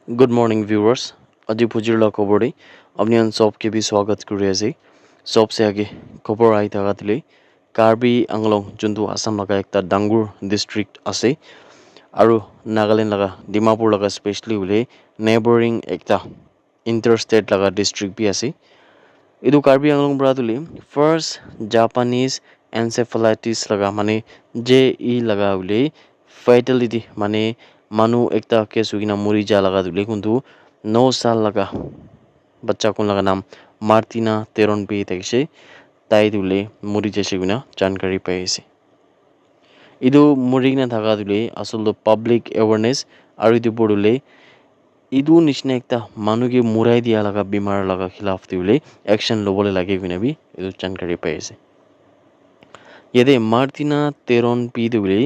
Good morning viewers. আজি পুজিৰ লগ খবৰে আপুনি সবকে भी স্বাগত কৰি আছে সবसे আগে খবৰ আহি থাকাতলৈ কাৰ্বি আংলং যোনটো আসাম লগা একটা ডাঙৰ ডিস্ট্ৰিক্ট আছে আৰু নাগালেণ্ড লগা ডিমাপুৰ লগা স্পেশালি উলে নেইবাৰিং একটা ইণ্টাৰষ্টেট লগা ডিস্ট্ৰিক্ট भी আছে এইটো কাৰ্বি আংলং পৰা তুলি ফাৰ্ষ্ট জাপানিজ এনসেফেলাইটিস লগা মানে যে লগা উলে ফেটালিটি মানে মানুহ একটা কেছ हुई मरी जा लगा दुले कुंतु 9 साल लगा बच्चा कौन लगा नाम मार्टिना तेरन पे तकसे ताई दुले मरी जैसे गुना जानकारी पाए से इदो मरी ना थाका दुले असल पब्लिक अवेयरनेस और इदो बोडुले इदो निश्ने एकता मानु के मुराई दिया लगा बीमार लगा खिलाफ दुले एक्शन लोबले लगे गुना भी इदो जानकारी पाए से यदि मार्टिना तेरन पी दुले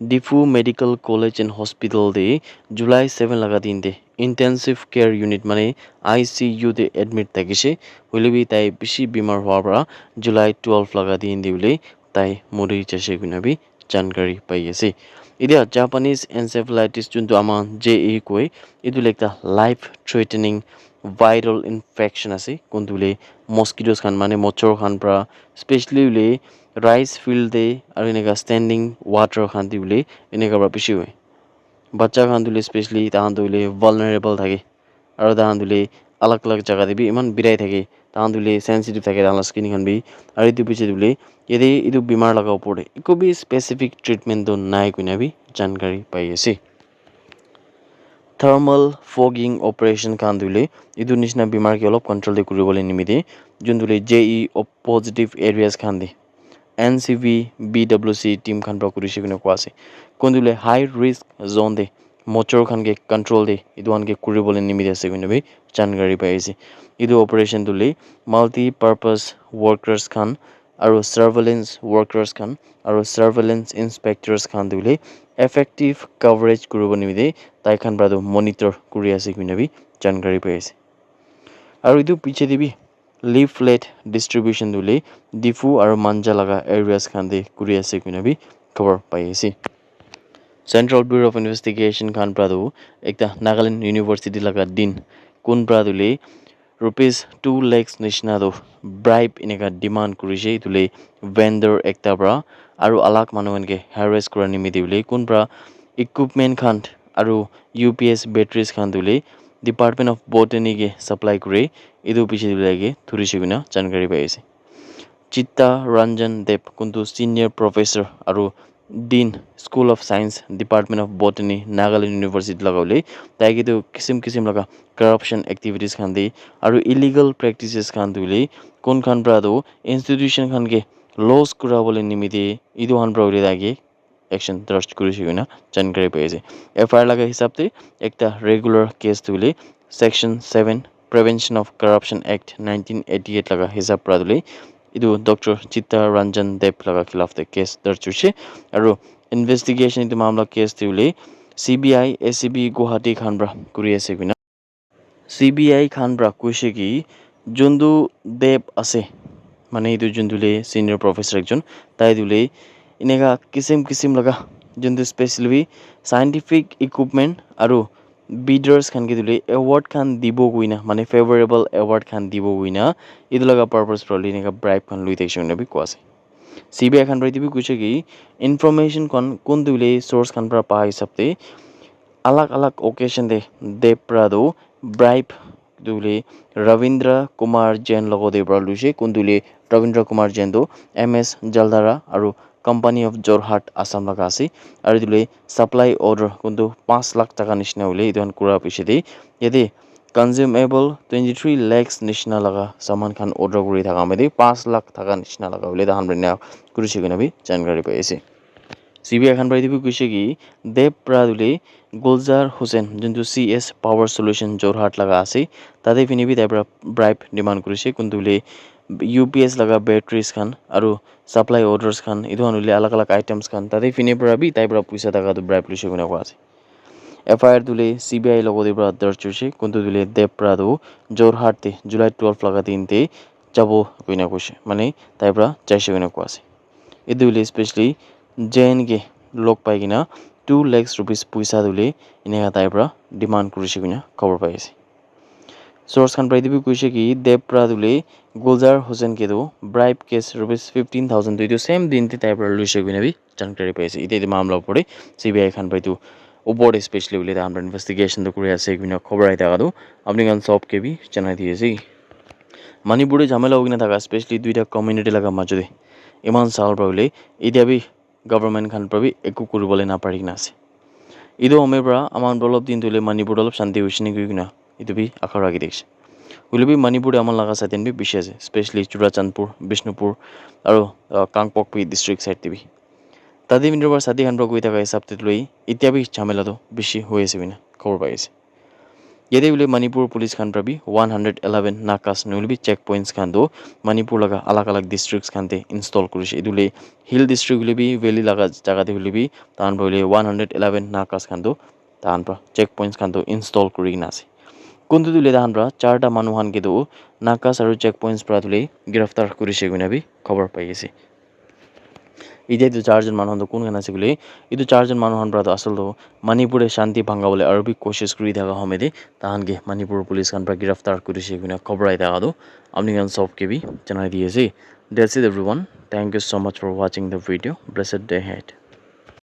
Diphu medical college and hospital दे जुलाई 7 लगा दिन दे इंटेंसिव केयर यूनिट माने आईसीयू दे एडमिट থাকিছে হইলে বি তাই বেশি বিমার হওয়ার পর জুলাই 12 लगा दिन দিলে তাই মরি যাচ্ছে গুনাবি জানকারি পাইছে ইদিয়া জাপানিজ এনসেফেলাইটিস যোনটো আমা জেই কয় ইদুলে একটা লাইফ থ্রেটেনিং ভাইরাল ইনফেকশন আছে কোনতুলে মস্কিটোস খান মানে মচ্ছর খান পৰা স্পেশালি राइस फील्ड दे और इनका स्टैंडिंग वाटर खान दिले इनका बड़ा पिछी हुए बच्चा खान दिले स्पेशली ताहां दिले वल्नरेबल थाके और ताहां दिले अलग अलग जगह दे भी इमान बिराई थाके ताहां दिले सेंसिटिव थाके ताहां स्किन खान भी और इदु पिछे दिले यदि इदु बीमार लगा पड़े इको भी स्पेसिफिक ट्रीटमेंट तो नाय कुना भी जानकारी पाइए थर्मल फॉगिंग ऑपरेशन खान दिले इदु निश्ना बीमार के अलग कंट्रोल दे कुरी बोले निमिते जोन दिले जेई पॉजिटिव एरियाज खान दे एनसीवी बीडब्ल्यूसी टीम खान पर कुरिशे कुने क्वासे कोंदुले हाई रिस्क जोन दे मोचर खान के कंट्रोल दे इदु आन के कुरी बोले निमिते से कुने भी जानकारी पाइसे इदु ऑपरेशन दुले मल्टी पर्पस वर्कर्स खान और सर्वेलेंस वर्कर्स खान और सर्वेलेंस इंस्पेक्टर्स खान दुले इफेक्टिव कवरेज कुरिबो निमिते ताई खान ब्रादो मॉनिटर कुरि आसे कुने भी जानकारी पाइसे और इदु पीछे दिबी लीफलेट डिस्ट्रीब्यूशन दुले डिफू और मांजा लगा एरियाज खान दे कुरिया से कुने भी खबर पाइए सेंट्रल ब्यूरो ऑफ इन्वेस्टिगेशन खान प्रादो एकता नागालैंड यूनिवर्सिटी लगा दिन कुन प्रादुले ₹2 lakhs निश्ना दो ब्राइब इनेका डिमांड कुरिसे दुले वेंडर एकता ब्रा और अलग मानुवन के हैरेस करा निमिते दुले कुन ब्रा इक्विपमेंट खान और यूपीएस बैटरीज खान दुले डिपार्टमेंट ऑफ बॉटनी के सप्लाई करे इदु पीछे दुलेगे थुरिसे गुना जानकारी पाइसे चित्ता रंजन देव कुंतु सीनियर प्रोफेसर और dean school of science department of botany Nagaland university लगाउले ताकि तो किसिम किसिम लगा करप्शन एक्टिविटीज खान दे और इलीगल प्रैक्टिसेस खान दुले कोन खान ब्रादो इंस्टीट्यूशन खान के लॉस कुरा बोले निमिते इदु खान ब्राउले दागे एक्शन दर्ज करिसे गुना जानकारी पाइसे एफआईआर लगा हिसाब से एकता रेगुलर केस दुले section 7 prevention of corruption act 1988 लगा हिसाब प्रादुले इदु डॉक्टर चित्ता रंजन देव लगा खिलाफ ते केस दर्ज हुए और इन्वेस्टिगेशन इदु मामला केस दिले सीबीआई एसीबी गुवाहाटी खानब्रा कुरिया से गुना सीबीआई खानब्रा कुशे की जुंदु देव आसे माने इदु जुंदुले सीनियर प्रोफेसर एकजन ताई दुले इनेगा किसिम किसिम लगा जुंदु स्पेशली साइंटिफिक इक्विपमेंट और बिडर्स खान के दुले अवार्ड खान दिबो गुइना माने फेवरेबल अवार्ड खान दिबो गुइना इदु लगा पर्पस प्रॉब्ली नेगा ब्राइब खान लुइ देखिन भी क्वासे सीबीआई खान रही भी कुछ की इन्फॉर्मेशन कोन दुले सोर्स खान पर पा हिसाबते अलग अलग ओकेजन दे देव प्रादो ब्राइब दुले रविंद्र कुमार जैन लगो दे ब्रा लुसे कोन दुले रविंद्र कुमार जैन दो एमएस जलधारा और कंपनी ऑफ जोरहाट आसाम लगा से और दुले सप्लाई ऑर्डर कुंदु 5 लाख टका निश्ना उले इदन कुरा पिछे दे यदि कंज्यूमेबल 23 lakhs निश्ना लगा सामान खान ऑर्डर करी थाका मेदे 5 लाख टका निश्ना लगा उले दान ब्रेना कुरिसे गुना भी जानकारी पाइसे सीबीआई खान बायदि भी कुछ की देव प्रादुले गुलजार हुसैन जोंतु सीएस पावर सॉल्यूशन जोरहाट लगा आसे तादे फिनी भी ताइब्रा ब्राइब डिमांड करिसे कुंदुले यूपीएस लगा बैटरीज खान और सप्लाई ऑर्डर्स खान इदु अनुले अलग अलग आइटम्स खान तादे फिनी पर भी ताइब्रा पैसा टका तो ब्राइब लुसे गुना क्वासे एफआईआर दुले सीबीआई लगो दे ब्रा दर्ज हुए कुंदु दुले देव प्रादो जोरहाट ते जुलाई 12 लगा दिन ते जाबो गुना कुशे माने ताइब्रा जाइसे गुना क्वासे इदुले स्पेशली जैन के लोग पाइकिना 2 lakhs rupees puisa dule inega taipra demand kurise kuina khobor pai ase source khan prai dibi kuise ki debra dule Gulzar Hussain ke do bribe case rupees 15,000 to same din ti taipra luise kuina bi jankari pai ase ite mamla pore CBI khan pai tu উপর specially বলে আমরা investigation তো করে আছে বিভিন্ন খবর আইতা গাদু আপনি গান সব কে বি জানাই দিয়েছি মণিপুরে ঝামেলা ওগিনা থাকা স্পেশালি দুইটা কমিউনিটি লাগা মাজুদে ইমান সাল প্রবলে ইতিয়া বি গভর্নমেন্ট খান প্রবি একু করবলে না পারি না আছে ইদো অমেবরা আমার বলব দিন তুলে মণিপুর অলপ শান্তি হইছে নি কিনা ইদো বি আখা রাখি দেখছে হইলে বি মণিপুরে আমার লাগা সাইতেন বি বেশি আছে স্পেশালি চুরাচাঁদপুর বিষ্ণুপুর আর কাংপকপি ডিস্ট্রিক্ট সাইড দিবি তাদের মিনিবার সাথে খান গই থাকা হিসাব লই ইতিয়া বি ঝামেলা তো বেশি হয়েছে বিনা খবর পাইছে Yede bile Manipur police khan prabi 111 nakas nulbi checkpoints khan do Manipur laga alag districts khan te install kurise idule hill district bile bi valley laga jaga te bile bi tan bole 111 nakas khan do tan pra checkpoints khan do install kuri na ase kuntu dule tan pra charta manu han ke do nakas aru checkpoints pra dule giraftar kurise guna bi khobor pai ase ইদে তো চারজন মানুষ কোন গান আছে বলে ইদু চারজন মানুষ প্রাত আসল তো মণিপুরে শান্তি ভাঙ্গা বলে আরবি কোশিশ করি থাকা হমেদে তাহানকে মণিপুর পুলিশ খান প্রা গ্রেফতার করেছে কিনা খবর আই থাকা দো আপনি গান সবকে বি জানাই দিয়েছি that's it everyone thank you so much for watching the video blessed day head